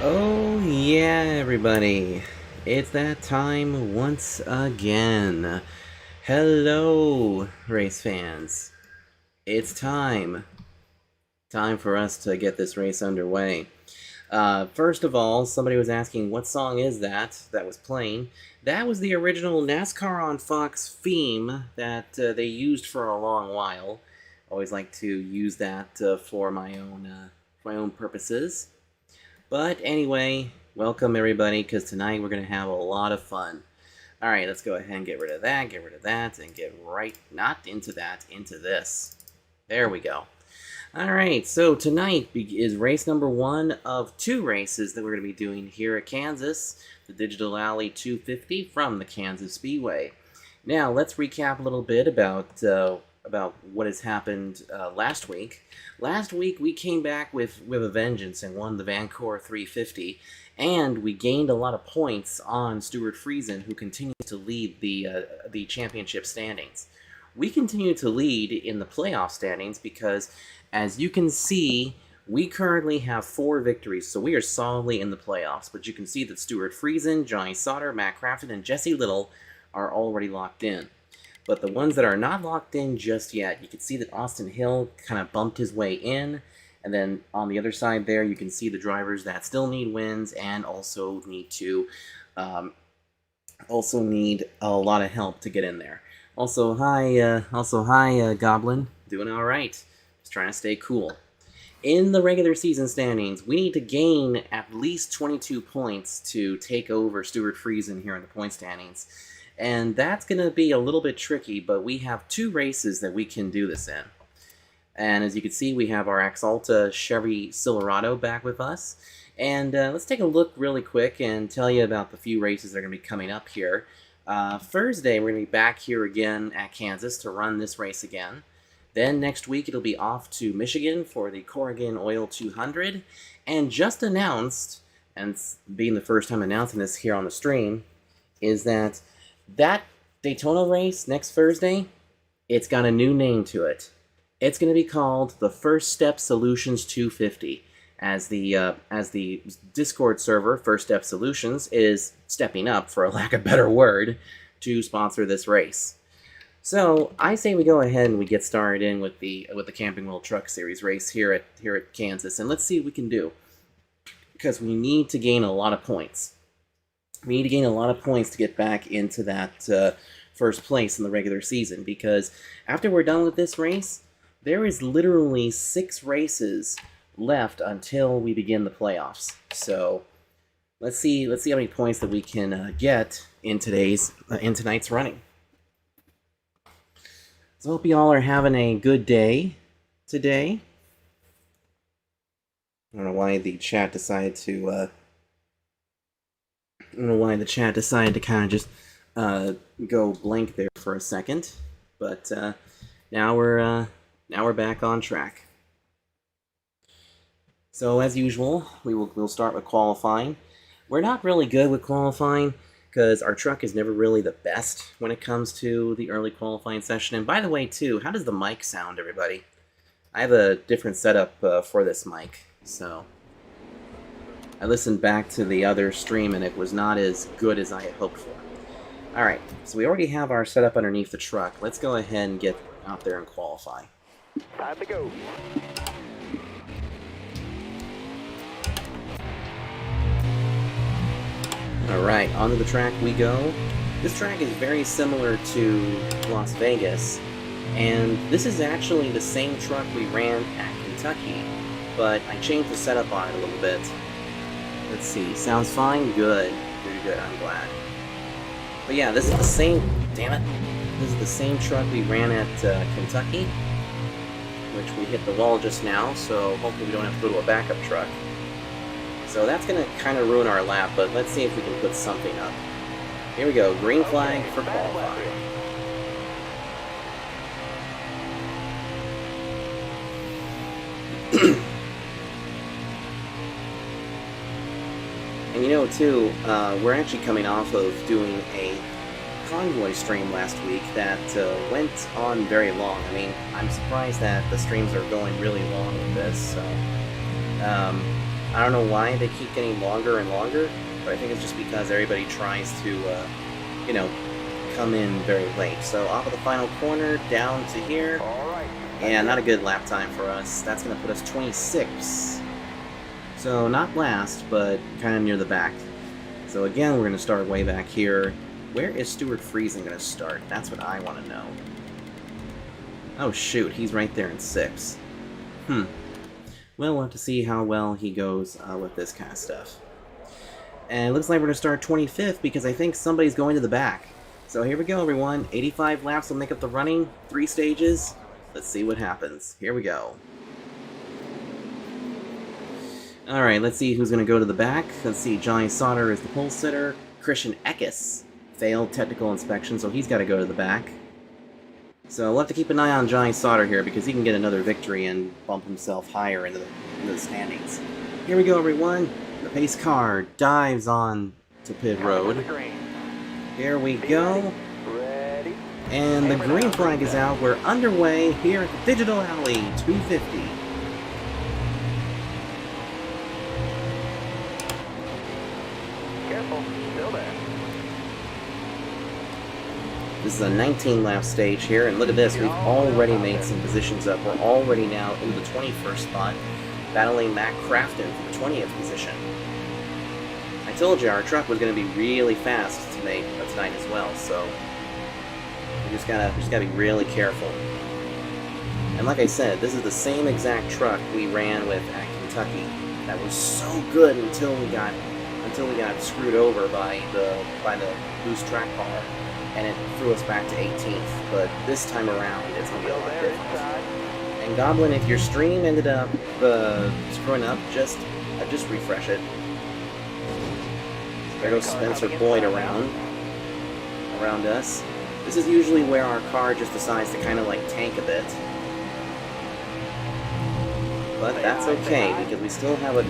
Oh yeah, everybody. It's that time once again. Hello, race fans. It's time. Time for us to get this race underway. First of all, somebody was asking, what song is that was playing? That was the original NASCAR on Fox theme that they used for a long while. Always like to use that for my own purposes. But anyway, welcome everybody, because tonight we're going to have a lot of fun. Alright, let's go ahead and get rid of that, and get right, not into that, into this. There we go. Alright, so tonight is race number 1 of 2 races that we're going to be doing here at Kansas, the Digital Alley 250 from the Kansas Speedway. Now, let's recap a little bit about what has happened last week. Last week, we came back with a vengeance and won the Vancouver 350, and we gained a lot of points on Stuart Friesen, who continues to lead the championship standings. We continue to lead in the playoff standings because, as you can see, we currently have 4 victories, so we are solidly in the playoffs. But you can see that Stuart Friesen, Johnny Sauter, Matt Crafton, and Jesse Little are already locked in. But the ones that are not locked in just yet, you can see that Austin Hill kind of bumped his way in. And then on the other side there, you can see the drivers that still need wins and also need a lot of help to get in there. Also, hi, Goblin. Doing all right. Just trying to stay cool. In the regular season standings, we need to gain at least 22 points to take over Stuart Friesen here in the point standings. And that's going to be a little bit tricky, but we have 2 races that we can do this in. And as you can see, we have our Axalta Chevy Silverado back with us. And let's take a look really quick and tell you about the few races that are going to be coming up here. Thursday, we're going to be back here again at Kansas to run this race again. Then next week, it'll be off to Michigan for the Corrigan Oil 200. And just announced, and being the first time announcing this here on the stream, is that Daytona race next Thursday, it's got a new name to it. It's going to be called the First Step Solutions 250, as the Discord server First Step Solutions is stepping up, for a lack of a better word, to sponsor this race. So I say we go ahead and we get started in with the Camping World Truck Series race here at Kansas, and let's see what we can do, because we need to gain a lot of points. We need to gain a lot of points to get back into that first place in the regular season, because after we're done with this race, there is literally 6 races left until we begin the playoffs. So let's see how many points that we can get in tonight's running. So I hope you all are having a good day today. I don't know why the chat decided to kind of just go blank there for a second, but now we're back on track. So as usual, we'll start with qualifying. We're not really good with qualifying because our truck is never really the best when it comes to the early qualifying session. And by the way, too, how does the mic sound, everybody? I have a different setup for this mic, so I listened back to the other stream and it was not as good as I had hoped for. Alright, so we already have our setup underneath the truck. Let's go ahead and get out there and qualify. Time to go. Alright, onto the track we go. This track is very similar to Las Vegas, and this is actually the same truck we ran at Kentucky, but I changed the setup on it a little bit. Let's see, sounds fine? Good. Good, I'm glad. But yeah, this is the same, damn it, this is the same truck we ran at Kentucky, which we hit the wall just now, so hopefully we don't have to go to a backup truck. So that's going to kind of ruin our lap, but let's see if we can put something up. Here we go, green flag for qualifying. And you know, too, we're actually coming off of doing a convoy stream last week that went on very long. I mean, I'm surprised that the streams are going really long with this, so I don't know why they keep getting longer and longer, but I think it's just because everybody tries to, you know, come in very late. So off of the final corner, down to here. And not a good lap time for us. That's going to put us 26. So not last, but kind of near the back. So again, we're going to start way back here. Where is Stuart Friesen going to start? That's what I want to know. Oh shoot, he's right there in 6. Well, we'll have to see how well he goes with this kind of stuff. And it looks like we're going to start 25th because I think somebody's going to the back. So here we go, everyone. 85 laps will make up the running. 3 stages. Let's see what happens. Here we go. Alright, let's see who's going to go to the back. Let's see, Johnny Sauter is the pole sitter. Christian Eckes failed technical inspection, so he's got to go to the back. So we'll have to keep an eye on Johnny Sauter here because he can get another victory and bump himself higher into the standings. Here we go, everyone. The pace car dives on to pit road. Here we go. And the green flag is out. We're underway here at the Digital Alley 250. Careful, still there. This is a 19-lap stage here, and look at this. We've already made some positions up. We're already now in the 21st spot, battling Matt Crafton for the 20th position. I told you our truck was going to be really fast tonight as well, so we just gotta be really careful. And like I said, this is the same exact truck we ran with at Kentucky. That was so good until we got screwed over by the loose track car, and it threw us back to 18th. But this time around, it's gonna be a lot different. And Goblin, if your stream ended up screwing up, just refresh it. There goes Spencer Boyd around us. This is usually where our car just decides to kind of like tank a bit. But that's okay because we still have a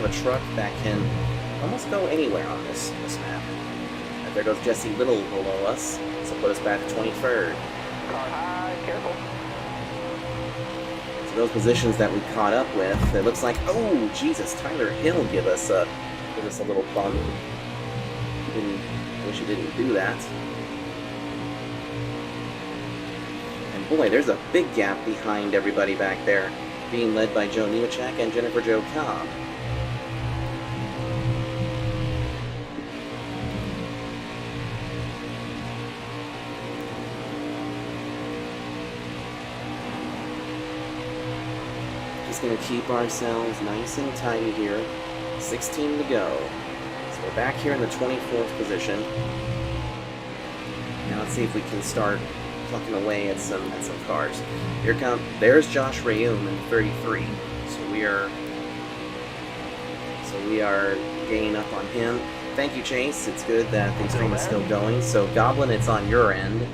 truck that can almost go anywhere on this map. And there goes Jesse Little below us, so put us back to 23rd. Car high, careful. So those positions that we caught up with, it looks like, oh Jesus, Tyler Hill give us a little bump. Wish he didn't do that. And boy, there's a big gap behind everybody back there, being led by Joe Nemechek and Jennifer Jo Cobb. Just gonna keep ourselves nice and tidy here. 16 to go. So we're back here in the 24th position. Now let's see if we can start plucking away at some cars. There's Josh Rayum in 33. So we are gaining up on him. Thank you, Chase. It's good that the stream is still going. So Goblin, it's on your end.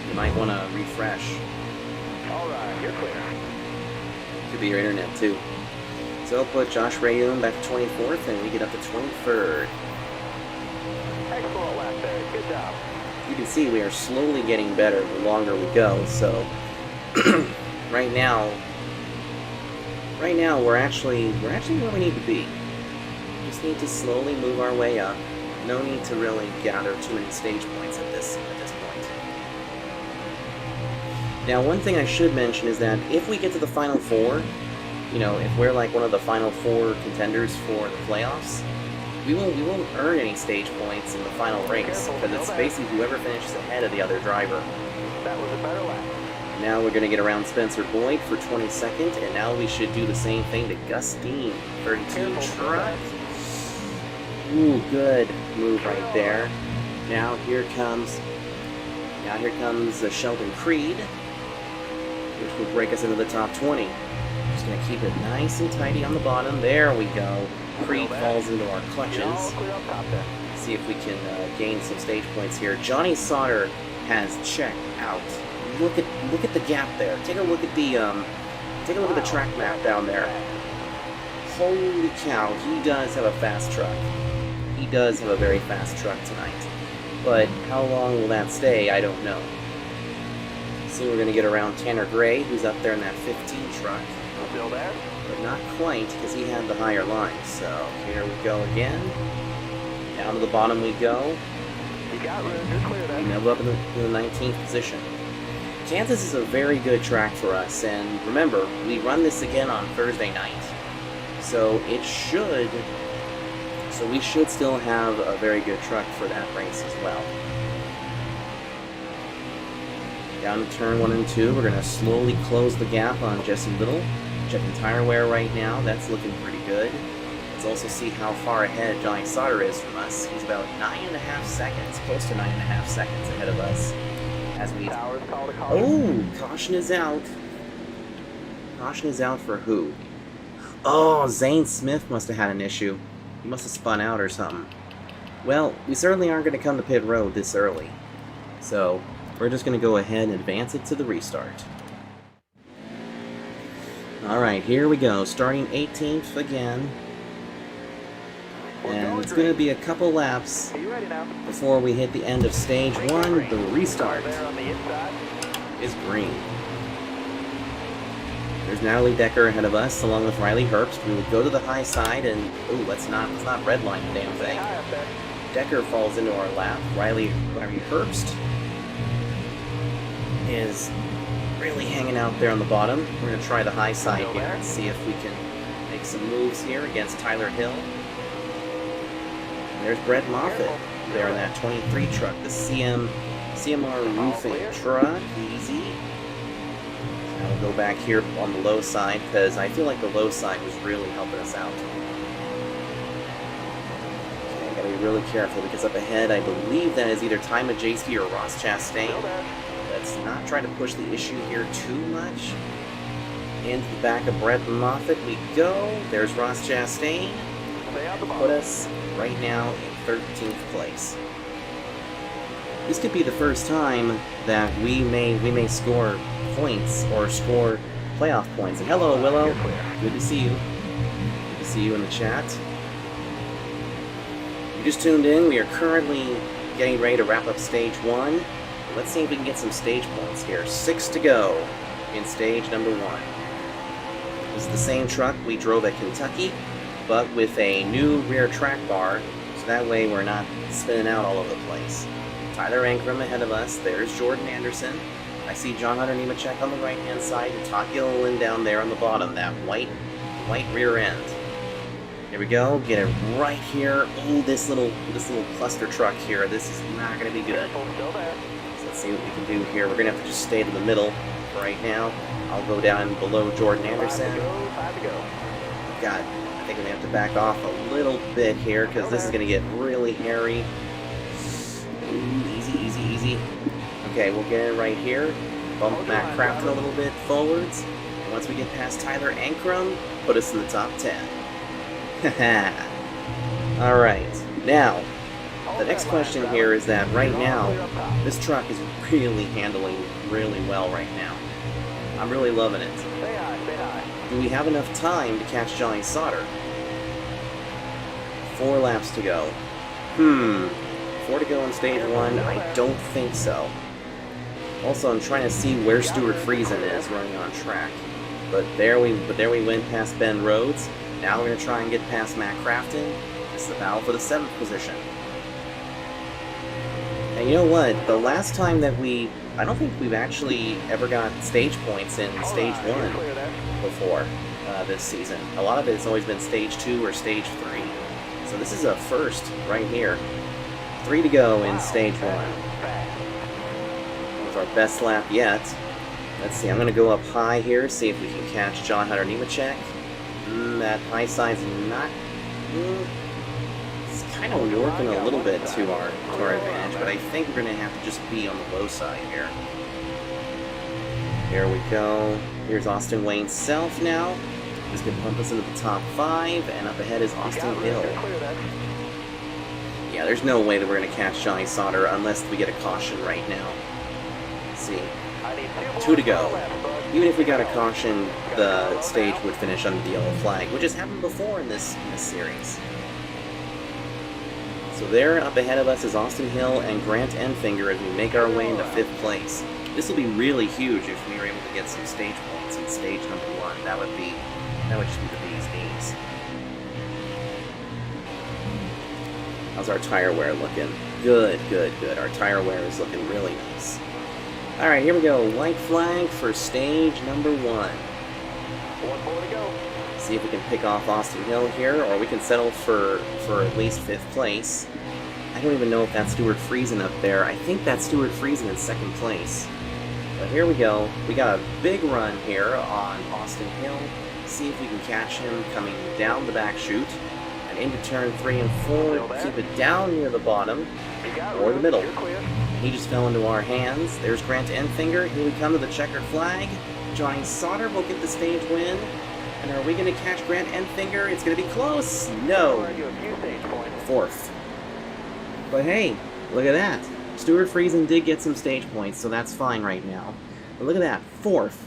You might want to refresh. Alright, you're clear. Could be your internet too. So I'll put Josh Rayum back to 24th, and we get up to 23rd. Excellent lap there. Good job. You can see we are slowly getting better the longer we go. So right now we're actually where we need to be. Just need to slowly move our way up. No need to really gather too many stage points at this point. Now, one thing I should mention is that if we get to the final 4, you know, if we're like one of the final 4 contenders for the playoffs, we won't earn any stage points in the final race, because it's basically whoever finishes ahead of the other driver. That was a better lap. Now we're going to get around Spencer Boyd for 22nd, and now we should do the same thing to Gus Dean, 32 truck. Ooh, good move right there. Now here comes Sheldon Creed, which will break us into the top 20. Just going to keep it nice and tidy on the bottom. There we go. Creed falls into our clutches. See if we can gain some stage points here. Johnny Sauter has checked out. Look at the gap there. Take a look at the track map down there. Holy cow, he does have a fast truck. He does have a very fast truck tonight. But how long will that stay? I don't know. Soon we're going to get around Tanner Gray, who's up there in that 15 truck. Still there? but not quite, because he had the higher line. So here we go again. Down to the bottom we go. You got room. You're clear We then. move up in the 19th position. Kansas is a very good track for us, and remember, we run this again on Thursday night. So we should still have a very good truck for that race as well. Down to turn 1 and 2, we're going to slowly close the gap on Jesse Little. Checking tire wear right now, that's looking pretty good. Let's also see how far ahead Johnny Sauter is from us. He's about 9.5 seconds, close to 9.5 seconds ahead of us. As we... Towers called a caution. Oh, caution is out. Caution is out for who? Oh, Zane Smith must have had an issue. He must have spun out or something. Well, we certainly aren't going to come to pit road this early. So, we're just going to go ahead and advance it to the restart. Alright, here we go. Starting 18th again. And it's going to be a couple laps Are you ready now? before we hit the end of stage 1. The restart There on the inside. is green. There's Natalie Decker ahead of us, along with Riley Herbst. We will go to the high side and... Ooh, let's not redline the damn Stay thing. high up there. Decker falls into our lap. Riley Herbst is really hanging out there on the bottom. We're going to try the high side here and see if we can make some moves here against Tyler Hill. And there's Brett Moffitt there in that 23 truck, the CMR roofing truck. Easy. Now we'll go back here on the low side because I feel like the low side was really helping us out. Okay, gotta be really careful because up ahead I believe that is either Ty Majewski or Ross Chastain. Still there. Let's not try to push the issue here too much. Into the back of Brett Moffitt we go. There's Ross Chastain. Stay on the Put bottom. us right now in 13th place. This could be the first time that we may score points or score playoff points. And hello, Willow. You're clear. Good to see you. Good to see you in the chat. You just tuned in. We are currently getting ready to wrap up stage 1. Let's see if we can get some stage points here. 6 to go in stage number 1. This is the same truck we drove at Kentucky, but with a new rear track bar, so that way we're not spinning out all over the place. Tyler Ankrum ahead of us. There's Jordan Anderson. I see John Hunter Nemechek on the right-hand side, and Todd Gilliland down there on the bottom, that white rear end. Here we go. Get it right here. Oh, this little cluster truck here. This is not going to be good. Careful, still there. So let's see what we can do here. We're going to have to just stay to the middle for right now. I'll go down below Jordan Anderson. 5 to go. God, I think I'm going to have to back off a little bit here because this is going to get really hairy. Ooh, easy, easy, easy. Okay, we'll get in right here. Bump Matt Crafton a little bit forwards. And once we get past Tyler Ankrum, put us in the top 10. Haha. Alright, now, the next question here is that right now, this truck is really handling really well right now. I'm really loving it. Stay high, stay high. Do we have enough time to catch Johnny Sauter? 4 laps to go. 4 to go in stage 1? I don't think so. Also, I'm trying to see where Stuart Friesen is running on track. But there we went past Ben Rhodes. Now we're going to try and get past Matt Crafton. This is the battle for the 7th position. And you know what? The last time that I don't think we've actually ever got stage points in stage 1 Clear there. before this season. A lot of it has always been stage 2 or stage 3. So this is a first right here. 3 to go in stage 1. That was our best lap yet. Let's see, I'm going to go up high here, see if we can catch John Hunter Nemechek. That high side's not... it's kind of working a little bit to our advantage, but I think we're going to have to just be on the low side here. Here we go. Here's Austin Wayne Self now. He's going to pump us into the top 5, and up ahead is Austin Hill. Clear there. Yeah, there's no way that we're going to catch Johnny Sauter unless we get a caution right now. Let's see. I need 2 to go. Even if we got a caution, the stage would finish under the yellow flag, which has happened before in this series. So there, up ahead of us is Austin Hill and Grant Enfinger as we make our way into 5th place. This will be really huge if we were able to get some stage points in stage number 1. That would be That would just be the bee's knees. How's our tire wear looking? Good, good, good. Our tire wear is looking really nice. Alright, here we go. White flag for stage number 1. 1 more to go. See if we can pick off Austin Hill here, or we can settle for at least 5th place. I don't even know if that's Stuart Friesen up there. I think that's Stuart Friesen in 2nd place. But here we go. We got a big run here on Austin Hill. See if we can catch him coming down the back chute and into turn 3 and 4. Keep it down near the bottom or the middle. He just fell into our hands. There's Grant Enfinger. Here we come to the checkered flag. Johnny Sauter will get the stage win. And are we going to catch Grant Enfinger? It's going to be close. No. 4th. But hey, look at that. Stuart Friesen did get some stage points, so that's fine right now. But look at that, 4th.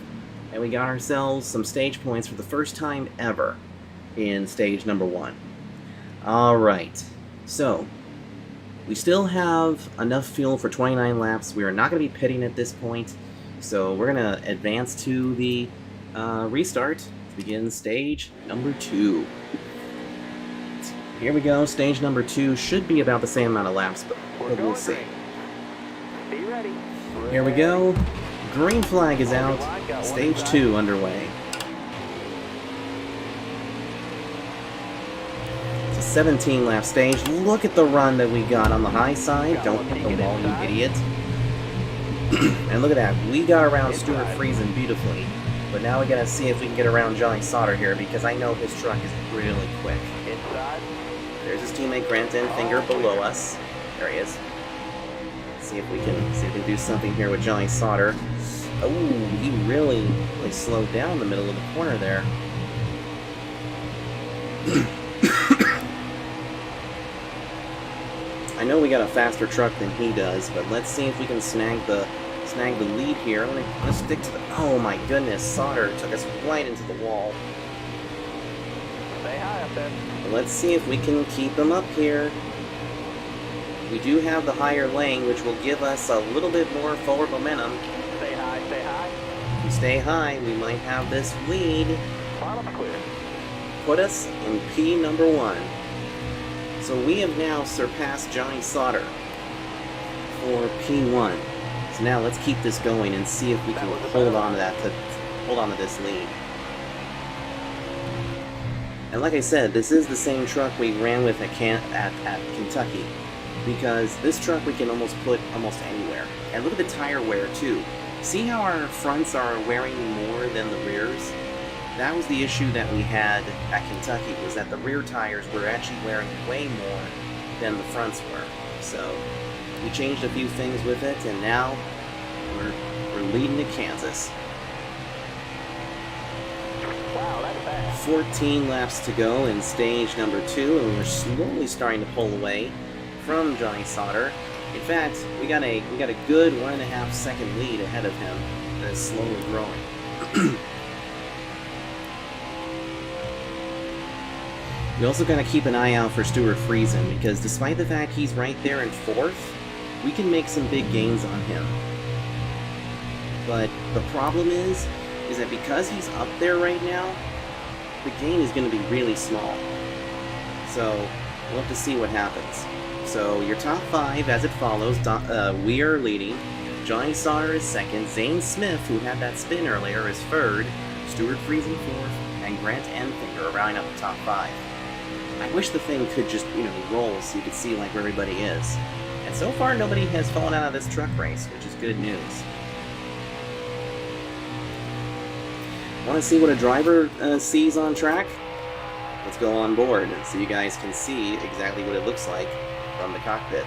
And we got ourselves some stage points for the first time ever in stage number 1. Alright, so we still have enough fuel for 29 laps. We are not going to be pitting at this point, so we're going to advance to the restart to begin stage number 2. Here we go, stage number 2 should be about the same amount of laps, but we'll see. Be ready. Here we go. Green flag is out. Stage 2 underway. It's a 17-lap stage. Look at the run that we got on the high side. Don't hit the wall, you idiot. And look at that. We got around Stuart Friesen beautifully. But now we gotta see if we can get around Johnny Sauter here, because I know his truck is really quick. Inside. There's his teammate Grant Enfinger below us. There he is. See if we can do something here with Johnny Sauter. Oh, he really slowed down in the middle of the corner there. I know we got a faster truck than he does, but let's see if we can snag the lead here. I'm gonna stick to the. Oh my goodness, Sauter took us right into the wall. Stay high up there. Let's see if we can keep him up here. We do have the higher lane, which will give us a little bit more forward momentum. Stay high, stay high. If we stay high, we might have this lead. Bottom clear. Put us in P number 1. So we have now surpassed Johnny Sauter for P1. So now let's keep this going and see if we can hold on to this lead. And like I said, this is the same truck we ran with at Kentucky, because this truck we can almost put almost anywhere. And look at the tire wear too. See how our fronts are wearing more than the rears? That was the issue that we had at Kentucky, was that the rear tires were actually wearing way more than the fronts were. So we changed a few things with it, and now we're leading to Kansas. Wow, that's fast. 14 laps to go in stage number 2, and we're slowly starting to pull away from Johnny Sauter. In fact, we got a good 1.5 second lead ahead of him that is slowly growing. We also gotta keep an eye out for Stuart Friesen, because despite the fact he's right there in 4th, we can make some big gains on him. But the problem is that because he's up there right now, the gain is going to be really small. So we'll have to see what happens. So your top 5 as it follows, we are leading. Johnny Sauter is 2nd, Zane Smith, who had that spin earlier, is 3rd, Stuart Friesen 4th, and Grant Enfinger rounding up the top 5. I wish the thing could just, roll so you could see like where everybody is. And so far nobody has fallen out of this truck race, which is good news. Want to see what a driver sees on track? Let's go on board so you guys can see exactly what it looks like from the cockpit.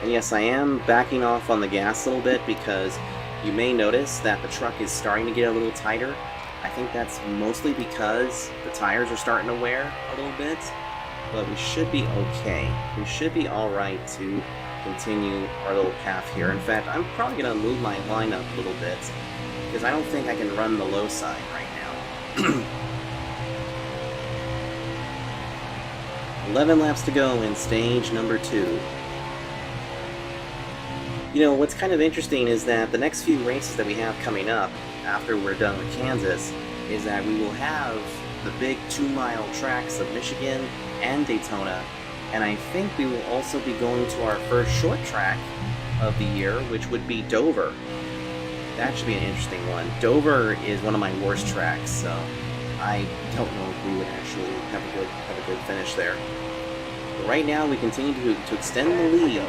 And yes, I am backing off on the gas a little bit because you may notice that the truck is starting to get a little tighter. I think that's mostly because the tires are starting to wear a little bit, but we should be okay. We should be alright to continue our little path here. In fact, I'm probably going to move my line up a little bit, because I don't think I can run the low side right now. 11 laps to go in stage number 2. You know, what's kind of interesting is that the next few races that we have coming up after we're done with Kansas is that we will have the big 2-mile tracks of Michigan and Daytona, and I think we will also be going to our first short track of the year, which would be Dover. That should be an interesting one. Dover is one of my worst tracks, so I don't know if we would actually have a good finish there. But right now, we continue to extend the lead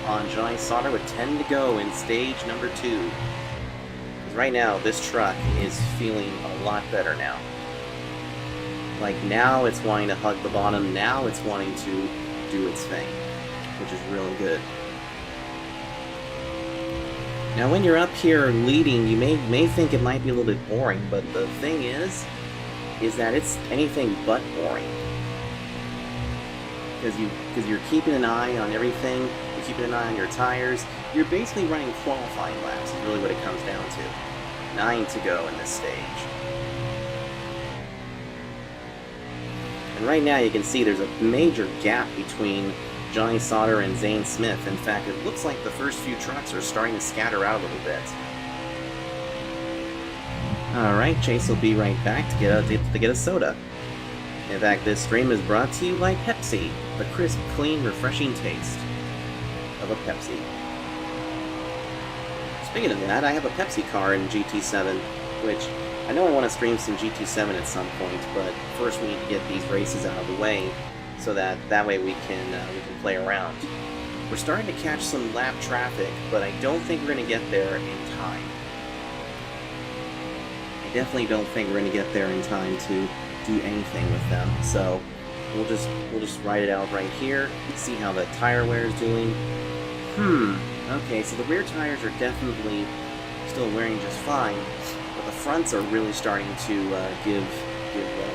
on Johnny Sauter with 10 to go in stage number 2. Because right now, this truck is feeling a lot better now. Like, now it's wanting to hug the bottom, now it's wanting to do its thing, which is really good. Now, when you're up here leading, you may think it might be a little bit boring, but the thing is that it's anything but boring. Because you're keeping an eye on everything, you're keeping an eye on your tires, you're basically running qualifying laps, is really what it comes down to. 9 to go in this stage. And right now you can see there's a major gap between Johnny Sauter and Zane Smith. In fact, it looks like the first few trucks are starting to scatter out a little bit. Alright, Chase will be right back to get a soda. In fact, this stream is brought to you by Pepsi, the crisp, clean, refreshing taste of a Pepsi. Speaking of that, I have a Pepsi car in GT7, which I know I want to stream some GT7 at some point, but first we need to get these races out of the way so that way we can play around. We're starting to catch some lap traffic, but I don't think we're going to get there in time. I definitely don't think we're going to get there in time to do anything with them, so we'll just ride it out right here, see how the tire wear is doing. Okay, so the rear tires are definitely still wearing just fine, but the fronts are really starting to give way.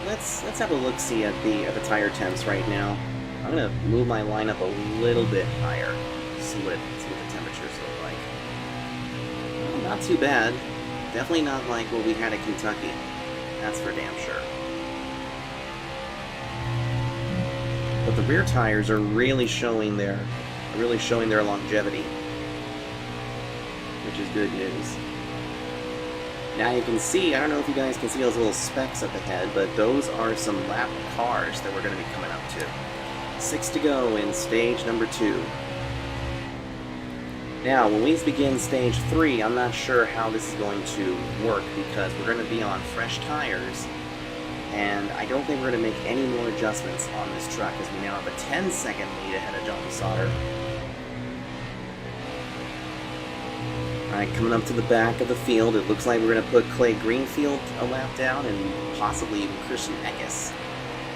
Let's have a look-see at the tire temps right now. I'm gonna move my line up a little bit higher, see what the temperatures look like. Well, not too bad. Definitely not like what we had in Kentucky. That's for damn sure. But the rear tires are really showing their longevity, which is good news. Now you can see, I don't know if you guys can see those little specks up ahead, but those are some lap cars that we're going to be coming up to. 6 to go in stage number 2. Now, when we begin stage 3, I'm not sure how this is going to work because we're going to be on fresh tires, and I don't think we're going to make any more adjustments on this truck as we now have a 10-second lead ahead of Johnny Sauter. Alright, coming up to the back of the field, it looks like we're going to put Clay Greenfield a lap down and possibly even Christian Eckes.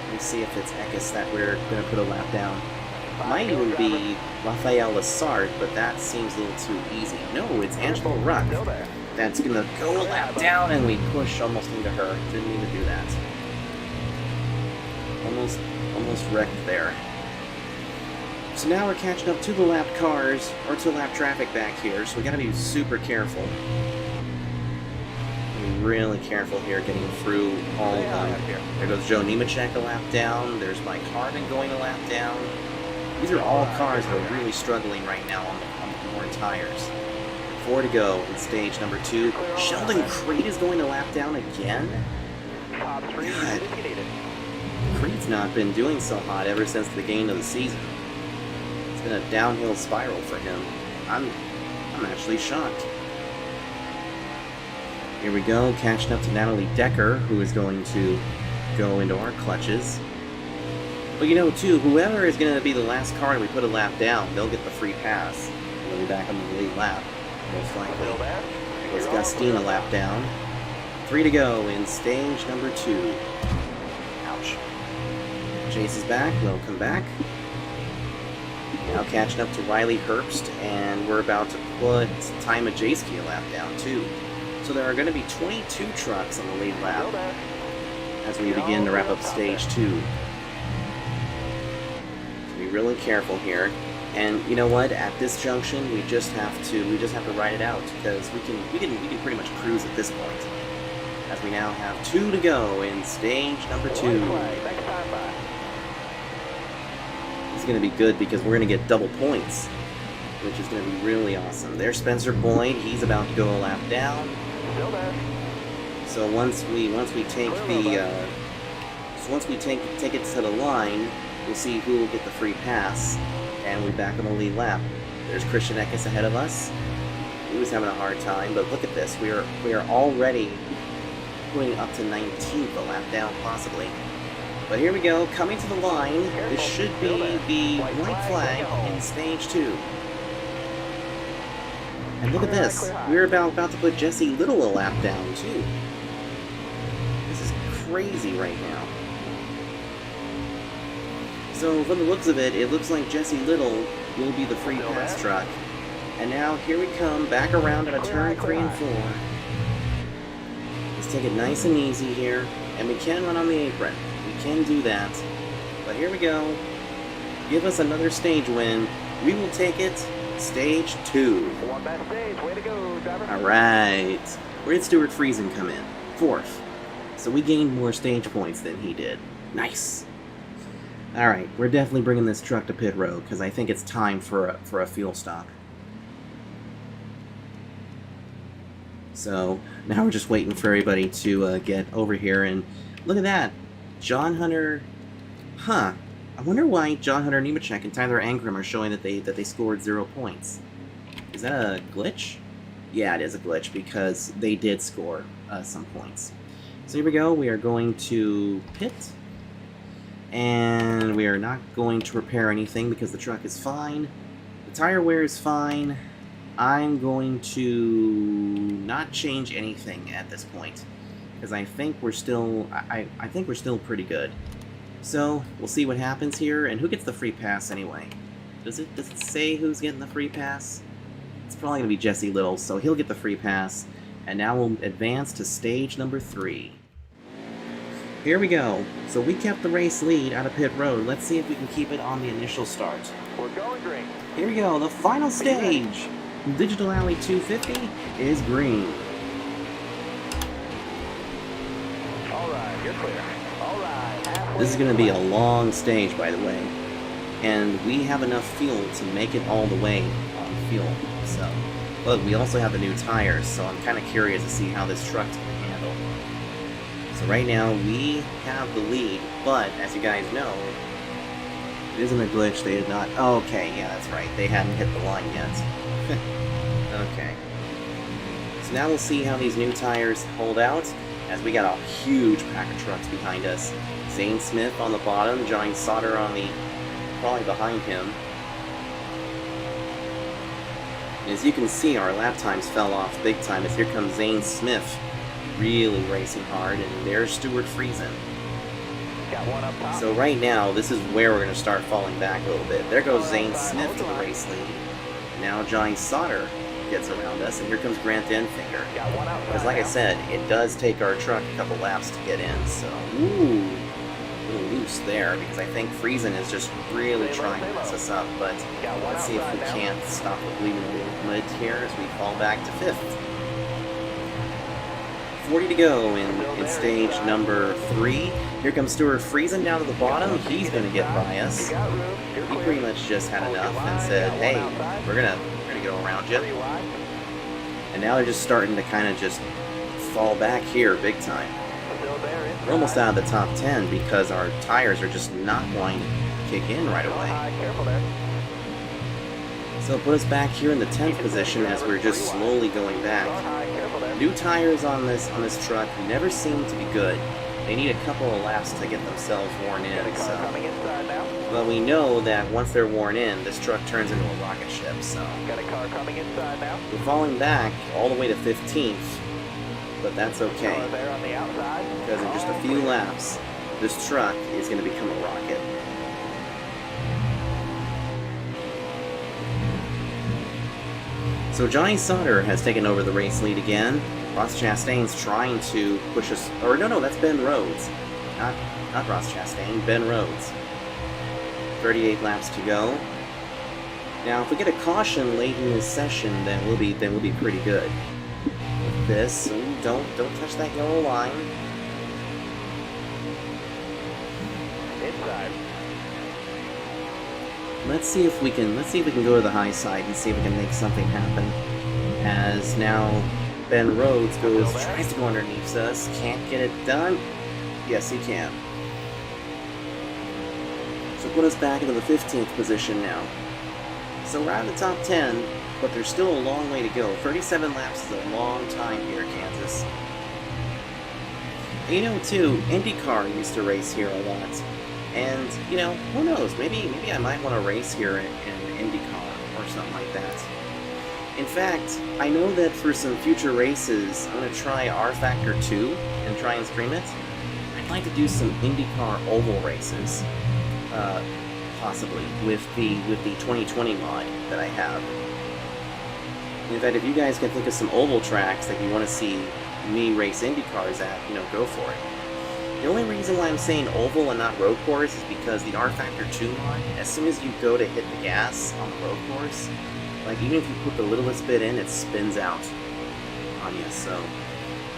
Let me see if it's Eckes that we're going to put a lap down. It might even be Raphael Lassard, but that seems a little too easy. No, it's Angelo Ruck. That's going to go a lap down, and we push almost into her. Didn't mean to do that. Almost wrecked there. So now we're catching up to the lap cars, or to lap traffic back here, so we gotta be super careful. Be really careful here getting through all of them. There goes Joe Nemechek a lap down, there's Mike Harden going a lap down. These are all cars that are really struggling right now on the worn tires. 4 to go in stage number 2. Sheldon Creed is going a lap down again? God. Creed's not been doing so hot ever since the beginning of the season. It's been a downhill spiral for him. I'm actually shocked. Here we go, catching up to Natalie Decker, who is going to go into our clutches. But you know, too, whoever is going to be the last car we put a lap down, they'll get the free pass. They'll be back on the lead lap, most likely. There goes Gustine a lap down. 3 to go in stage number 2. Ouch. Chase is back, they'll come back. Now catching up to Riley Herbst, and we're about to put Ty Majeski a lap down too. So there are going to be 22 trucks on the lead lap as we begin to wrap up stage 2. So be really careful here. And you know what? At this junction, we just have to ride it out because we can pretty much cruise at this point. As we now have 2 to go in stage number 2. This is going to be good because we're going to get double points which is going to be really awesome. There's Spencer Boyd. He's about to go a lap down. Still there. So once we take take it to the line, we'll see who will get the free pass, and we're back on the lead lap. There's Christian Eckes ahead of us. He was having a hard time, but look at this. We are already putting up to 19th, a lap down possibly. But here we go, coming to the line. This should be the white flag in stage 2. And look at this. We're about to put Jesse Little a lap down too. This is crazy right now. So from the looks of it, it looks like Jesse Little will be the free pass truck. And now here we come, back around at a turn 3 and 4. Let's take it nice and easy here, and we can run on the apron. We can do that. But here we go. Give us another stage win. We will take it. Stage 2. One back stage. Way to go, driver. Alright. Where did Stuart Friesen come in? 4th. So we gained more stage points than he did. Nice. Alright, we're definitely bringing this truck to pit road, because I think it's time for a fuel stop. So now we're just waiting for everybody to get over here, and look at that. John Hunter... Huh. I wonder why John Hunter Nemechek and Tyler Ankrum are showing that they scored 0 points. Is that a glitch? Yeah, it is a glitch, because they did score some points. So here we go. We are going to pit. And we are not going to repair anything because the truck is fine. The tire wear is fine. I'm going to not change anything at this point, because I think we're still I think we're still pretty good. So we'll see what happens here, and who gets the free pass anyway? Does it say who's getting the free pass? It's probably gonna be Jesse Little, so he'll get the free pass. And now we'll advance to stage number 3. Here we go. So we kept the race lead out of pit road. Let's see if we can keep it on the initial start. We're going green. Here we go. The final stage. Digital Alley 250 is green. All right, you're clear. All right. This is going to be a long stage, by the way. And we have enough fuel to make it all the way on fuel. So, but we also have the new tires, so I'm kind of curious to see how this truck's going to handle. So right now, we have the lead, but as you guys know, it isn't a glitch. They did not... Oh, okay, yeah, that's right. They hadn't hit the line yet. Okay. So now we'll see how these new tires hold out, as we got a huge pack of trucks behind us. Zane Smith on the bottom, Johnny Sauter on the... probably behind him. As you can see, our lap times fell off big time, as here comes Zane Smith, really racing hard, and there's Stuart Friesen. Got one up top. So right now, this is where we're going to start falling back a little bit. There goes Zane Smith to the race lead. Now Johnny Sauter gets around us, and here comes Grant Enfinger. Got one outside. Because like I said, it does take our truck a couple laps to get in, so... Ooh, a little loose there, because I think Friesen is just really trying to mess us up, but let's see if we can't stop the bleeding movement here as we fall back to 5th. 40 to go in stage number 3. Here comes Stuart Friesen down to the bottom. He's going to get by us. He pretty much just had enough and said, hey, we're gonna go around you. And now they're just starting to kind of just fall back here big time. We're almost out of the top 10 because our tires are just not going to kick in right away. So put us back here in the 10th position as we're just slowly going back. New tires on this truck never seem to be good. They need a couple of laps to get themselves worn in. So. But we know that once they're worn in, this truck turns into a rocket ship. So Got a car coming inside now. we're falling back all the way to 15th, but that's okay. Car there on the outside. Because in just a few laps, this truck is going to become a rocket. So Johnny Sauter has taken over the race lead again. Ross Chastain's trying to push us... Or no, that's Ben Rhodes. Not Ross Chastain, Ben Rhodes. 38 laps to go. Now, if we get a caution late in this session, then we'll be pretty good. With this, ooh, don't touch that yellow line. Inside. let's see if we can go to the high side and see if we can make something happen. As now Ben Rhodes tries to go underneath us, can't get it done. Yes, he can. So put us back into the 15th position now. So we're out of the top 10, but there's still a long way to go. 37 laps is a long time here, Kansas. And you know, too, IndyCar used to race here a lot. And, you know, who knows, maybe I might want to race here in IndyCar or something like that. In fact, I know that for some future races, I'm going to try R Factor 2 and try and stream it. I'd like to do some IndyCar oval races, possibly, with the 2020 mod that I have. In fact, if you guys can think of some oval tracks that you want to see me race IndyCars at, you know, go for it. The only reason why I'm saying oval and not road course is because the R Factor 2 mod, as soon as you go to hit the gas on the road course, like even if you put the littlest bit in, it spins out on you. So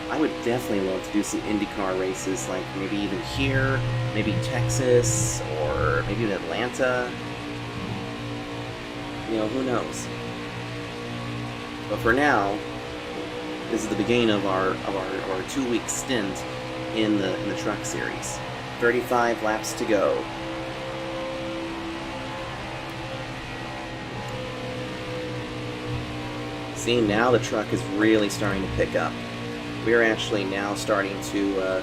I would definitely love to do some IndyCar races, like maybe even here, maybe Texas, or maybe in Atlanta. You know, who knows? But for now, this is the beginning of our 2-week stint in the truck series. 35 laps to go. See, now the truck is really starting to pick up. We're actually now starting to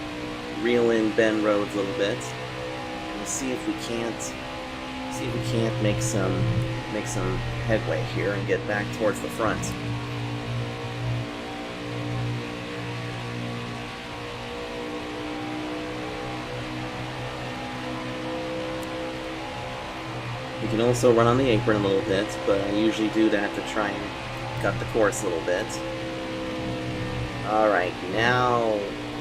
reel in Ben Rhodes a little bit. And we'll see if we can't make some headway here and get back towards the front. You can also run on the apron a little bit, but I usually do that to try and cut the course a little bit. Alright, now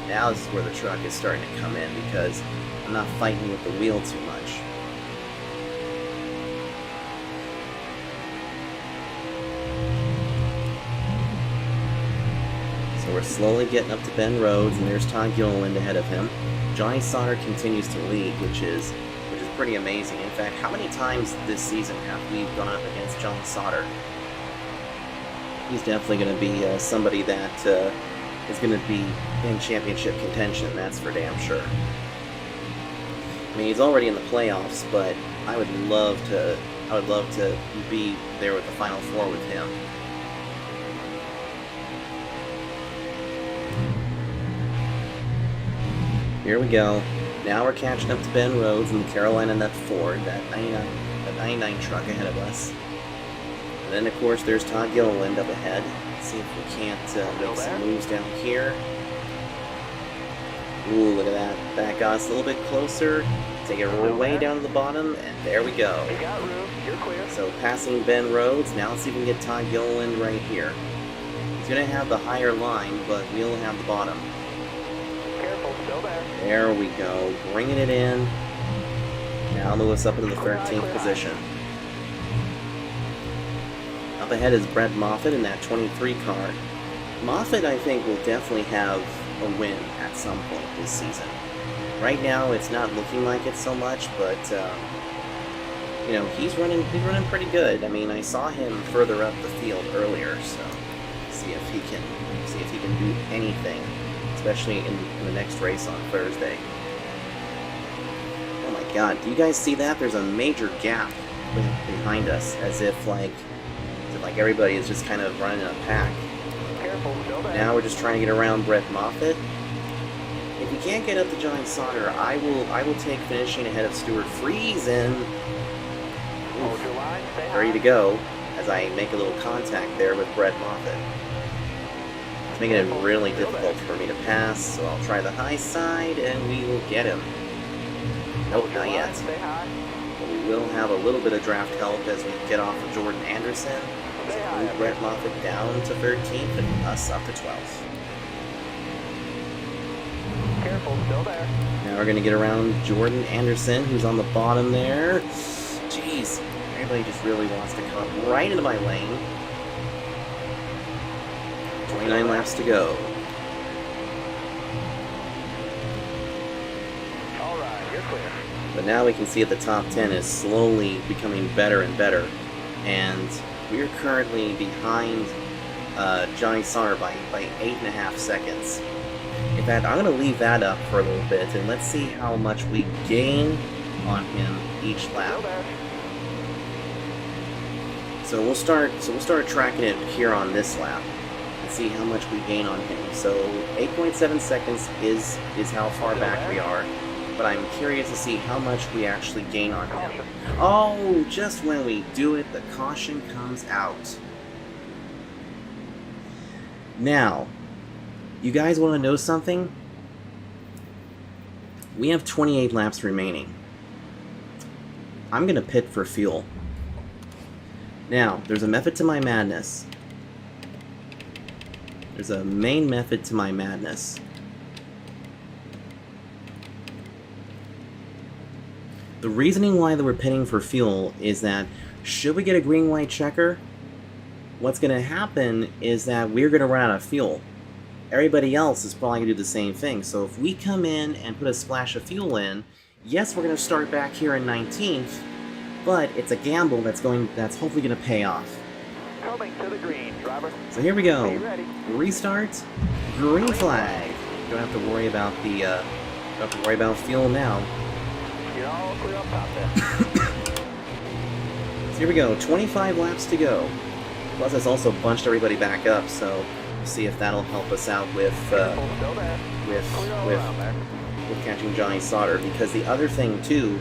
this is where the truck is starting to come in because I'm not fighting with the wheel too much. So we're slowly getting up to Ben Rhodes, and there's Todd Gilliland ahead of him. Johnny Sauter continues to lead, which is pretty amazing. In fact, how many times this season have we gone up against Johnny Sauter? He's definitely going to be somebody that is going to be in championship contention, that's for damn sure. I mean, he's already in the playoffs, but I would love to be there with the Final Four with him. Here we go. Now we're catching up to Ben Rhodes and the Carolina Nut Ford, that 99 truck ahead of us. And then, of course, there's Todd Gilliland up ahead. Let's see if we can't make some moves down here. Ooh, look at that. That got us a little bit closer. Take it way down to the bottom, and there we go. You got room. You're clear. So passing Ben Rhodes, now let's see if we can get Todd Gilliland right here. He's going to have the higher line, but we'll have the bottom. Careful, still there. There we go, bringing it in. Now Lewis up into the 13th position. Up ahead is Brett Moffitt in that 23 car. Moffitt, I think, will definitely have a win at some point this season. Right now, it's not looking like it so much, but you know, he's running pretty good. I mean, I saw him further up the field earlier, so see if he can do anything, especially in the next race on Thursday. Oh my God, do you guys see that? There's a major gap behind us, as if like everybody is just kind of running in a pack. Careful, still there. Now we're just trying to get around Brett Moffitt. If we can't get up to Johnny Sauter, I will take finishing ahead of Stuart Friesen. Hold your line, stay Ready high. to go as I make a little contact there with Brett Moffitt. It's making it really difficult for me to pass, so I'll try the high side and we will get him. Nope, Hold your not line, yet. stay high. But we will have a little bit of draft help as we get off of Jordan Anderson. Stay high. Move Brett Moffitt down to 13th and us up to 12th. Careful, still there. Now we're going to get around Jordan Anderson, who's on the bottom there. Jeez, everybody just really wants to come right into my lane. 29 laps to go. All right, you're clear. But now we can see that the top 10 is slowly becoming better and better, and we're currently behind Johnny Sauter by 8.5 seconds. In fact, I'm going to leave that up for a little bit, and let's see how much we gain on him each lap. So we'll start tracking it here on this lap and see how much we gain on him. So 8.7 seconds is how far back we are, but I'm curious to see how much we actually gain on him. Oh, just when we do it, the caution comes out. Now, you guys want to know something? We have 28 laps remaining. I'm going to pit for fuel. Now, there's a method to my madness. There's a main method to my madness. The reasoning why that we're pitting for fuel is that should we get a green-white checker, what's going to happen is that we're going to run out of fuel. Everybody else is probably going to do the same thing. So if we come in and put a splash of fuel in, yes, we're going to start back here in 19th, but it's a gamble that's hopefully going to pay off. Coming to the green, driver. So here we go. Be ready. Restart. Green flag. Don't have to worry about fuel now. You're all clear up top there. So here we go. 25 laps to go. Plus, it's also bunched everybody back up, so we'll see if that'll help us out with Still there. Clear all around there. with catching Johnny Sauter. Because the other thing too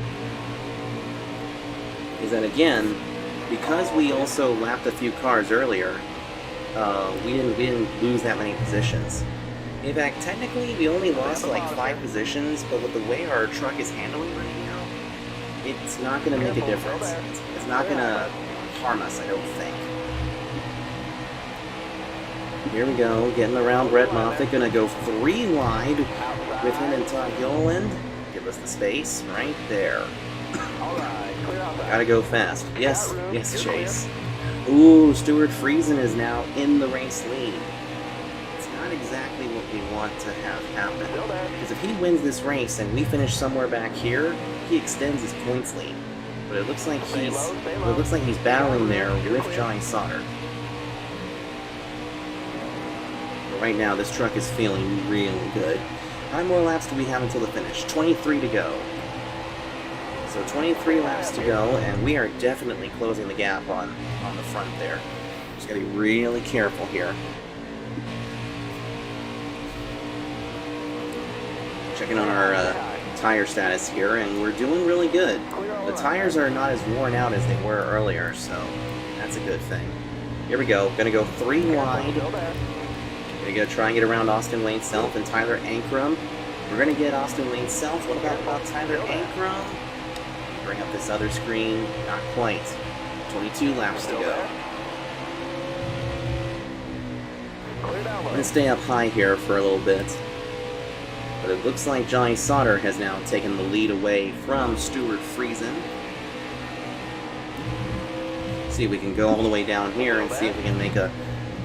is that, again, because we also lapped a few cars earlier, we didn't lose that many positions. In fact, technically, we only lost like 5 positions, but with the way our truck is handling right now, it's not going to make a difference. It's not going to harm us, I don't think. Here we go, getting around Brett Moffitt, going to go 3 wide with him and Todd Gilliland. Give us the space right there. All right, clear out there. Gotta go fast. Yes, yes, Chase. Ooh, Stuart Friesen is now in the race lead. It's not exactly what we want to have happen. Still there. Because if he wins this race and we finish somewhere back here, he extends his points lead. But it looks like he's battling there with Johnny Sauter. But right now, this truck is feeling really good. How many more laps do we have until the finish? 23 to go. So 23 laps to go, and we are definitely closing the gap on the front there. Just gotta be really careful here. Checking on our tire status here, and we're doing really good. The tires are not as worn out as they were earlier, so that's a good thing. Here we go. Gonna go 3 wide. Gonna try and get around Austin Wayne Self and Tyler Ankrum. We're gonna get Austin Wayne Self. What about Tyler Ankrum? Bring up this other screen. Not quite. 22 laps to go. I'm going to stay up high here for a little bit. But it looks like Johnny Sauter has now taken the lead away from Stuart Friesen. See if we can go all the way down here and see if we can make a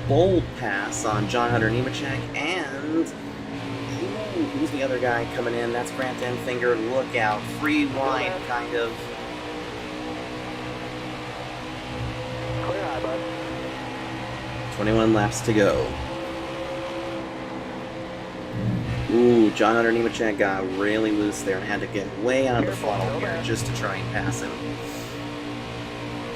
bold pass on John Hunter Nemechek. And who's the other guy coming in? That's Grant Enfinger. Look out. Free wide, kind of. Clear high, bud. 21 laps to go. Ooh, John Hunter Nemechek got really loose there and had to get way out of the funnel here just to try and pass him.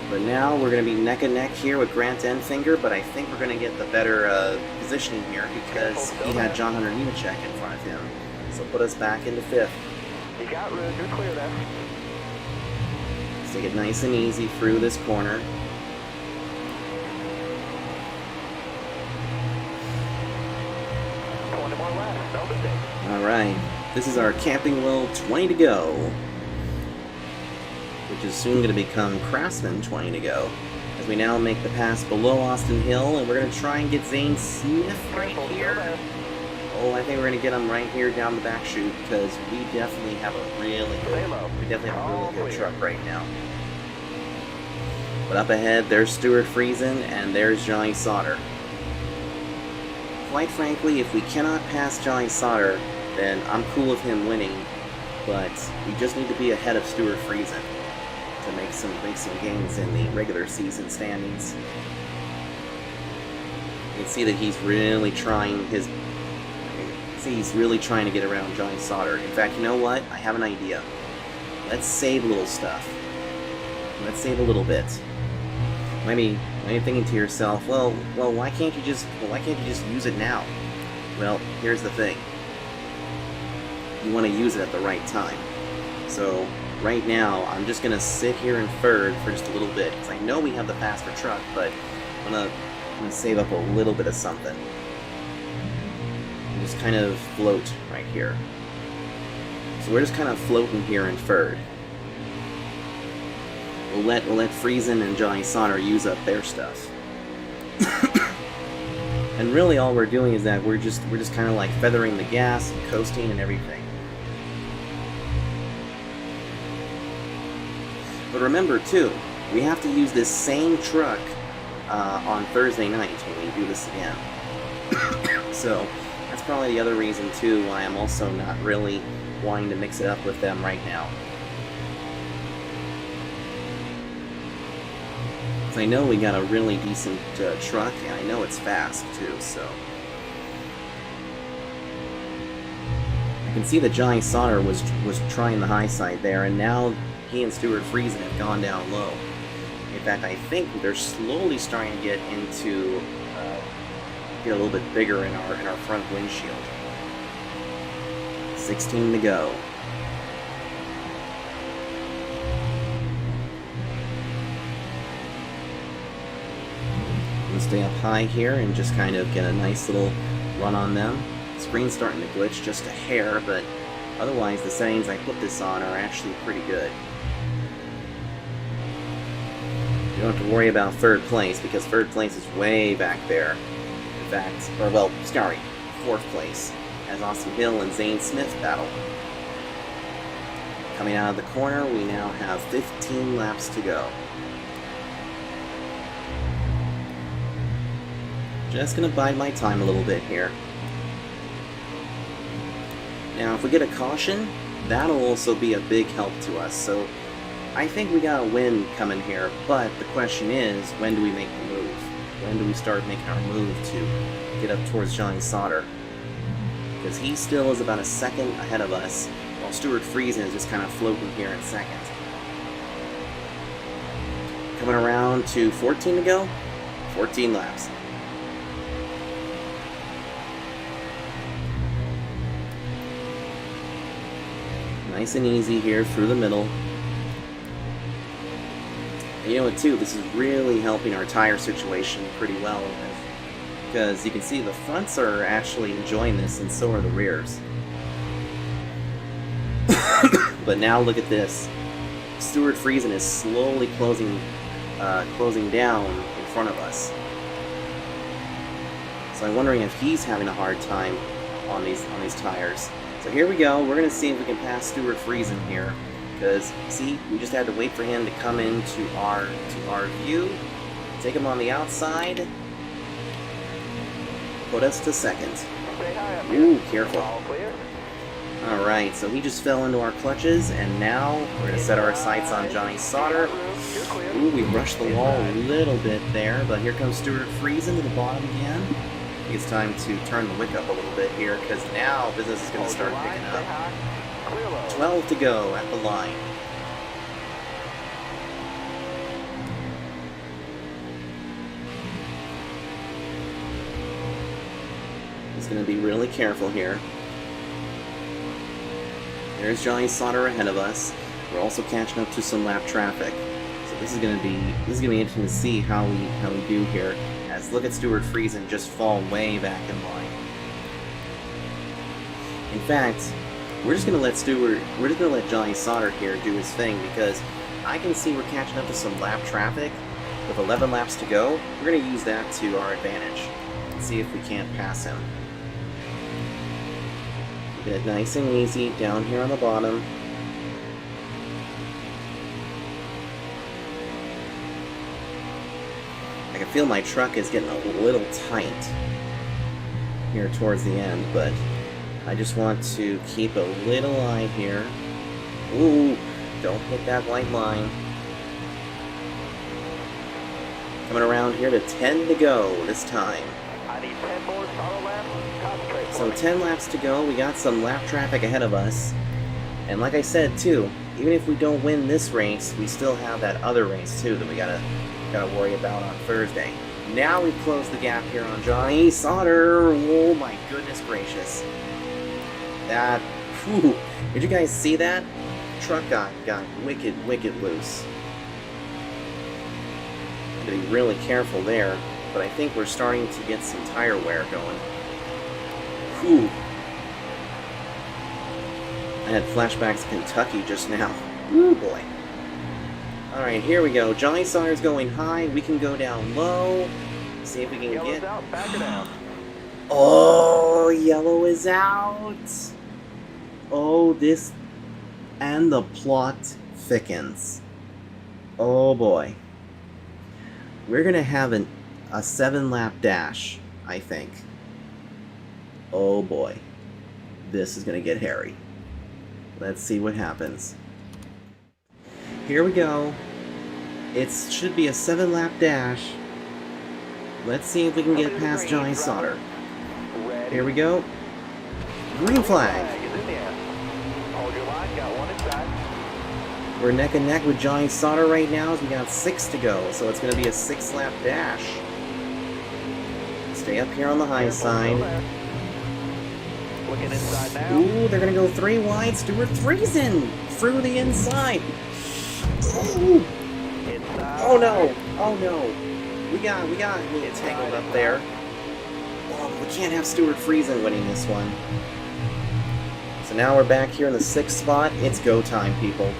But now we're going to be neck and neck here with Grant Enfinger, but I think we're going to get the better positioning here because he had John Hunter Nemechek in front of him. So put us back into 5th. You got room, you're clear there. Let's take it nice and easy through this corner. Alright, this is our Camping World 20 to go, which is soon going to become Craftsman 20 to go, as we now make the pass below Austin Hill, and we're going to try and get Zane Smith right here. Oh, I think we're going to get him right here down the back chute, because we definitely have a really good truck right now. But up ahead, there's Stuart Friesen, and there's Johnny Sauter. Quite frankly, if we cannot pass Johnny Sauter, then I'm cool with him winning. but we just need to be ahead of Stuart Friesen to make some gains in the regular season standings. You can see that he's really trying his. He's really trying to get around Johnny Sauter. In fact, you know what? I have an idea. Let's save a little stuff. Let's save a little bit. Maybe you're thinking to yourself, well, why can't you just use it now? Well, here's the thing. You want to use it at the right time. So right now, I'm just gonna sit here in third for just a little bit because I know we have the faster truck, but I'm gonna save up a little bit of something. And just kind of float right here. So we're just kind of floating here in third. We'll let Friesen and Johnny Sauter use up their stuff. And really all we're doing is that we're just kind of like feathering the gas and coasting and everything. But remember too, we have to use this same truck on Thursday night when we do this again. So that's probably the other reason too why I'm also not really wanting to mix it up with them right now. I know we got a really decent truck, and I know it's fast too, so... I can see that Johnny Sauter was trying the high side there, and now he and Stuart Friesen have gone down low. In fact, I think they're slowly starting to get into... get a little bit bigger in our front windshield. 16 to go. Stay up high here and just kind of get a nice little run on them. The screen's starting to glitch just a hair, but otherwise the settings I put this on are actually pretty good. You don't have to worry about third place because third place is way back there. In fact, or well, sorry, fourth place as Austin Hill and Zane Smith battle. Coming out of the corner, we now have 15 laps to go. Just gonna bide my time a little bit here. Now, if we get a caution, that'll also be a big help to us. So, I think we got a win coming here. But the question is, when do we make the move? When do we start making our move to get up towards Johnny Sauter? Because he still is about a second ahead of us, while Stuart Friesen is just kind of floating here in second. Coming around to 14 to go. 14 laps. Nice and easy here through the middle. And you know what too, this is really helping our tire situation pretty well, because you can see the fronts are actually enjoying this and so are the rears. But now look at this. Stuart Friesen is slowly closing down in front of us. So I'm wondering if he's having a hard time on these tires. So here we go, we're going to see if we can pass Stuart Friesen here, because, see, we just had to wait for him to come into our view, take him on the outside, put us to second. Ooh, careful. Alright, so he just fell into our clutches, and now we're going to set our sights on Johnny Sauter. Ooh, we rushed the wall a little bit there, but here comes Stuart Friesen to the bottom again. I think it's time to turn the wick up a little bit here, because now business is going to start picking up. 12 to go at the line. He's going to be really careful here. There's Johnny Sauter ahead of us. We're also catching up to some lap traffic. So this is going to be interesting to see how we do here. As look at Stuart Friesen just fall way back in line. In fact, we're just gonna let Johnny Sauter here do his thing, because I can see we're catching up to some lap traffic. With 11 laps to go, we're gonna use that to our advantage and see if we can't pass him. Keep it nice and easy down here on the bottom. I can feel my truck is getting a little tight here towards the end, but I just want to keep a little eye here Ooh, don't hit that white line. Coming around here to 10 to go this time. I need 10 more auto laps. Concentrate. So 10 laps to go. We got some lap traffic ahead of us. And like I said, too, even if we don't win this race, we still have that other race, too, that we gotta worry about on Thursday. Now we've closed the gap here on Johnny Sauter. Oh my goodness gracious. That, whew. Did you guys see that? Truck got wicked loose. Got to be really careful there, but I think we're starting to get some tire wear going. Whew. I had flashbacks to Kentucky just now. Ooh boy. Alright, here we go. Johnny Sauter's going high. We can go down low. See if we can Yellow's get... out. Back it down. Oh, yellow is out. Oh, this... And the plot thickens. Oh boy. We're gonna have a 7-lap dash, I think. Oh boy. This is gonna get hairy. Let's see what happens. Here we go. It should be a 7-lap dash. Let's see if we can get past Johnny Sauter. Here we go. Green flag. Flag is in the air. Hold your line. Got one inside. We're neck and neck with Johnny Sauter right now as we got 6 to go, so it's going to be a 6-lap dash. Stay up here on the high side. Looking inside now. Ooh, they're going to go 3 wide. Stuart Friesen through the inside. Ooh. Inside. Oh no! Oh no! We got a little tangled up there. Oh, we can't have Stuart Friesen winning this one. So now we're back here in the 6th spot. It's go time, people.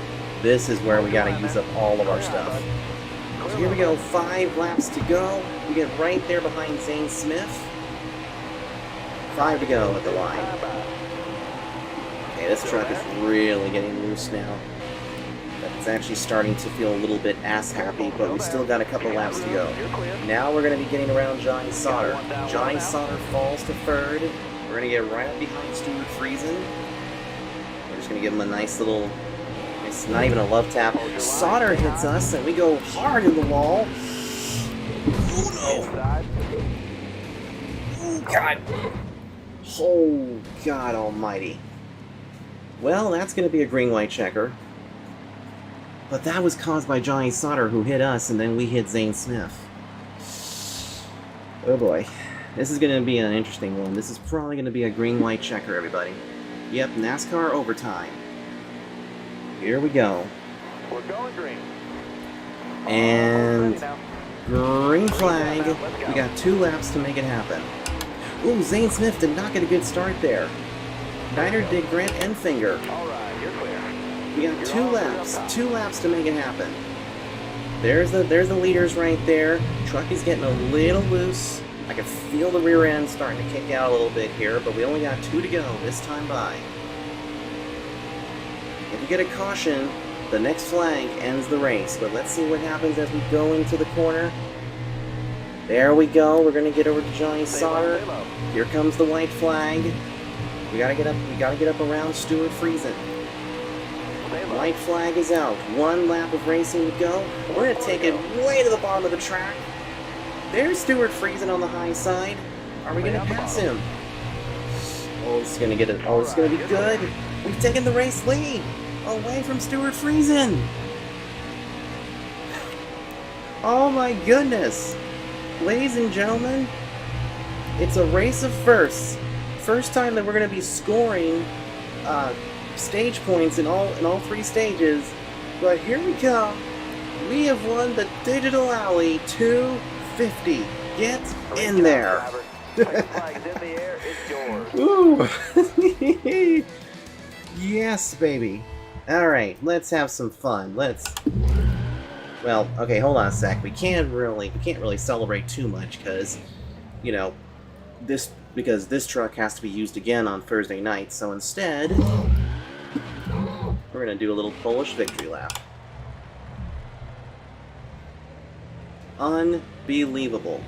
This is where we gotta use up all of our stuff. So here we go, 5 laps to go. We get right there behind Zane Smith. 5 to go at the line. Okay, this truck is really getting loose now. It's actually starting to feel a little bit ass-happy, but we still got a couple laps to go. Now we're going to be getting around Johnny Sauter. Johnny Sauter falls to 3rd. We're going to get right up behind Stuart Friesen. We're just going to give him a nice little... It's not even a love tap. Sauter hits us, and we go hard in the wall. Oh, no. Oh, God. Oh, God almighty. Well, that's going to be a green-white checker. But that was caused by Johnny Sauter, who hit us, and then we hit Zane Smith. Oh boy. This is going to be an interesting one. This is probably going to be a green-white checker, everybody. Yep, NASCAR overtime. Here we go. We're going green. And green flag. We got 2 laps to make it happen. Ooh, Zane Smith did not get a good start there. Neither did Grant Enfinger. All right, you're clear. We got 2 laps. 2 laps to make it happen. There's the leaders right there. Truck is getting a little loose. I can feel the rear end starting to kick out a little bit here, but we only got 2 to go this time by. If we get a caution, the next flag ends the race. But let's see what happens as we go into the corner. There we go. We're gonna get over to Johnny Sauter. Here comes the white flag. We gotta get up around Stuart Friesen. White flag is out. 1 lap of racing to go. We're gonna take it way to the bottom of the track. There's Stuart Friesen on the high side. Are we gonna pass him? Oh, this is gonna get it. Oh, it's gonna be good. We've taken the race lead away from Stuart Friesen. Oh my goodness, ladies and gentlemen, it's a race of firsts. First time that we're gonna be scoring stage points in all 3 stages. But here we come. We have won the Digital Alley 250. Get in there. Ooh. Yes, baby. Alright, let's have some fun. Well, okay, hold on a sec. We can't really celebrate too much because, you know, this truck has to be used again on Thursday night. So instead, we're gonna do a little Polish victory lap. Unbelievable.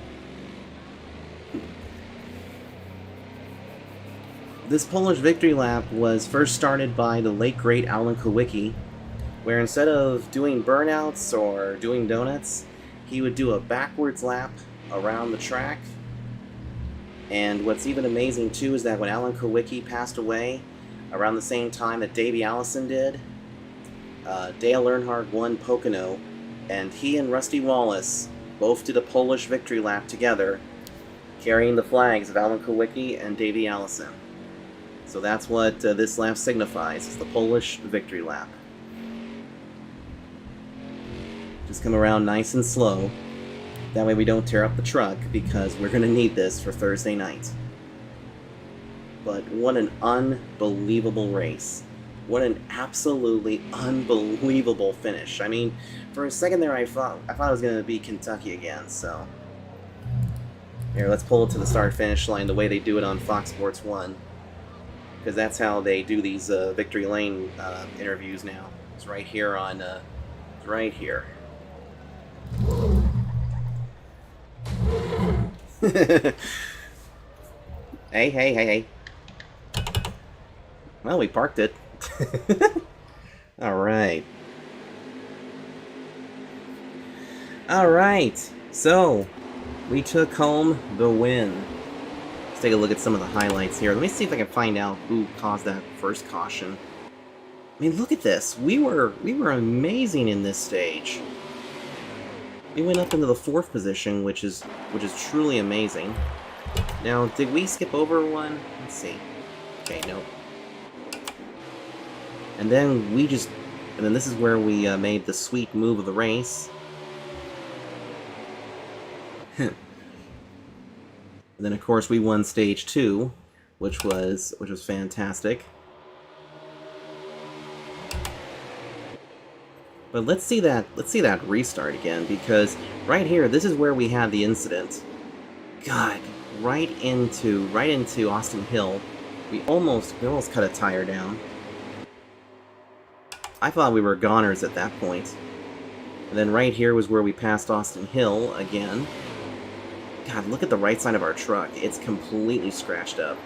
This Polish victory lap was first started by the late great Alan Kowicki, where instead of doing burnouts or doing donuts, he would do a backwards lap around the track. And what's even amazing too is that when Alan Kowicki passed away, around the same time that Davey Allison did, Dale Earnhardt won Pocono, and he and Rusty Wallace both did a Polish victory lap together, carrying the flags of Alan Kowicki and Davey Allison. So that's what this lap signifies, is the Polish victory lap. Just come around nice and slow. That way we don't tear up the truck, because we're going to need this for Thursday night. But what an unbelievable race. What an absolutely unbelievable finish. I mean, for a second there I thought it was going to be Kentucky again, so... Here, let's pull it to the start-finish line the way they do it on Fox Sports 1. Because that's how they do these Victory Lane interviews now. It's right here on... right here. Hey. Well, we parked it. Alright. Alright, so we took home the win. Let's take a look at some of the highlights here. Let me see if I can find out who caused that first caution. I mean, look at this. We were amazing in this stage. We went up into the 4th position, which is truly amazing. Now, did we skip over one? Let's see. Okay, nope. And then this is where we made the sweet move of the race. And then, of course, we won stage 2, which was fantastic. But let's see that restart again, because right here, this is where we had the incident. God, right into Austin Hill. We almost cut a tire down. I thought we were goners at that point. And then right here was where we passed Austin Hill again. God, look at the right side of our truck. It's completely scratched up.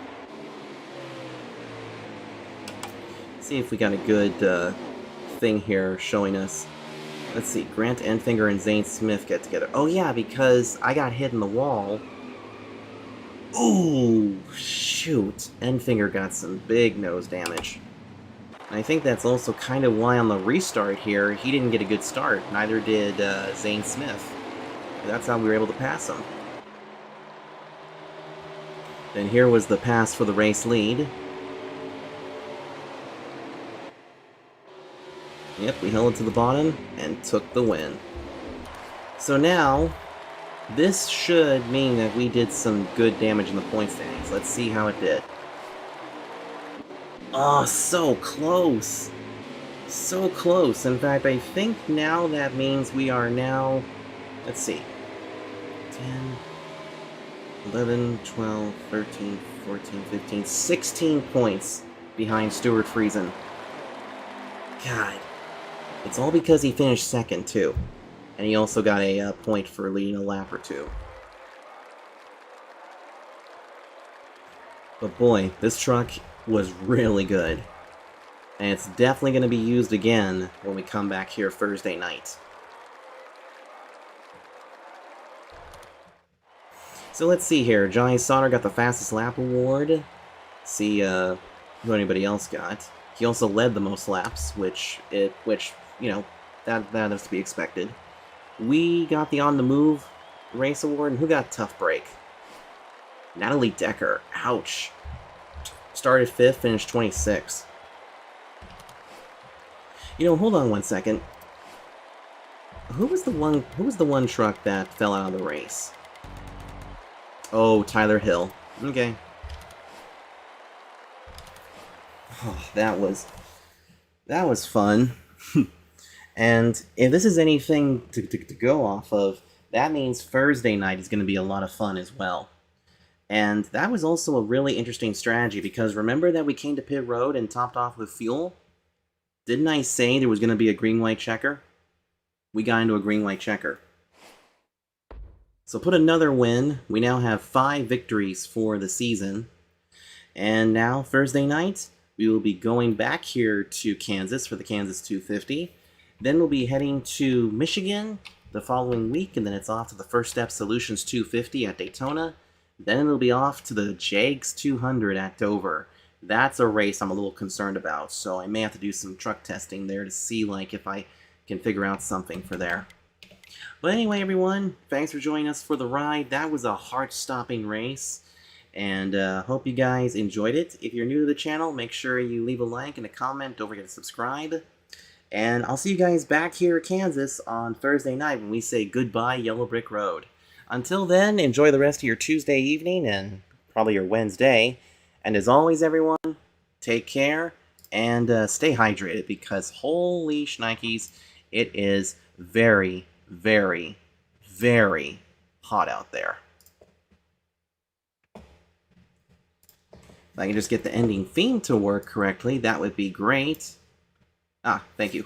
Let's see if we got a good thing here showing us. Let's see, Grant Enfinger and Zane Smith get together. Oh yeah, because I got hit in the wall. Ooh, shoot. Enfinger got some big nose damage. And I think that's also kind of why on the restart here, he didn't get a good start. Neither did Zane Smith. That's how we were able to pass him. Then here was the pass for the race lead. Yep, we held it to the bottom and took the win. So now, this should mean that we did some good damage in the point standings. Let's see how it did. Oh, so close! So close. In fact, I think now that means we are now... Let's see. 10, 11, 12, 13, 14, 15, 16 points behind Stuart Friesen. God. It's all because he finished second, too. And he also got a point for leading a lap or two. But boy, this truck was really good. And it's definitely going to be used again when we come back here Thursday night. So let's see here. Johnny Sauter got the fastest lap award. See who anybody else got. He also led the most laps, which you know, that is to be expected. We got the On the Move race award, and who got Tough Break? Natalie Decker. Ouch. Started 5th, finished 26th. You know, hold on one second. Who was the one truck that fell out of the race? Oh, Tyler Hill. Okay. Oh, that was fun. And if this is anything to go off of, that means Thursday night is going to be a lot of fun as well. And that was also a really interesting strategy, because remember that we came to pit road and topped off with fuel? Didn't I say there was going to be a green-white checker? We got into a green-white checker. So put another win. We now have 5 victories for the season. And now, Thursday night, we will be going back here to Kansas for the Kansas 250. Then we'll be heading to Michigan the following week, and then it's off to the First Step Solutions 250 at Daytona. Then it'll be off to the JAGS 200 at Dover. That's a race I'm a little concerned about, so I may have to do some truck testing there to see like if I can figure out something for there. But anyway, everyone, thanks for joining us for the ride. That was a heart-stopping race, and hope you guys enjoyed it. If you're new to the channel, make sure you leave a like and a comment. Don't forget to subscribe. And I'll see you guys back here at Kansas on Thursday night when we say goodbye Yellow Brick Road. Until then, enjoy the rest of your Tuesday evening and probably your Wednesday. And as always, everyone, take care and stay hydrated because holy shnikes, it is very, very, very hot out there. If I can just get the ending theme to work correctly, that would be great. Ah, thank you.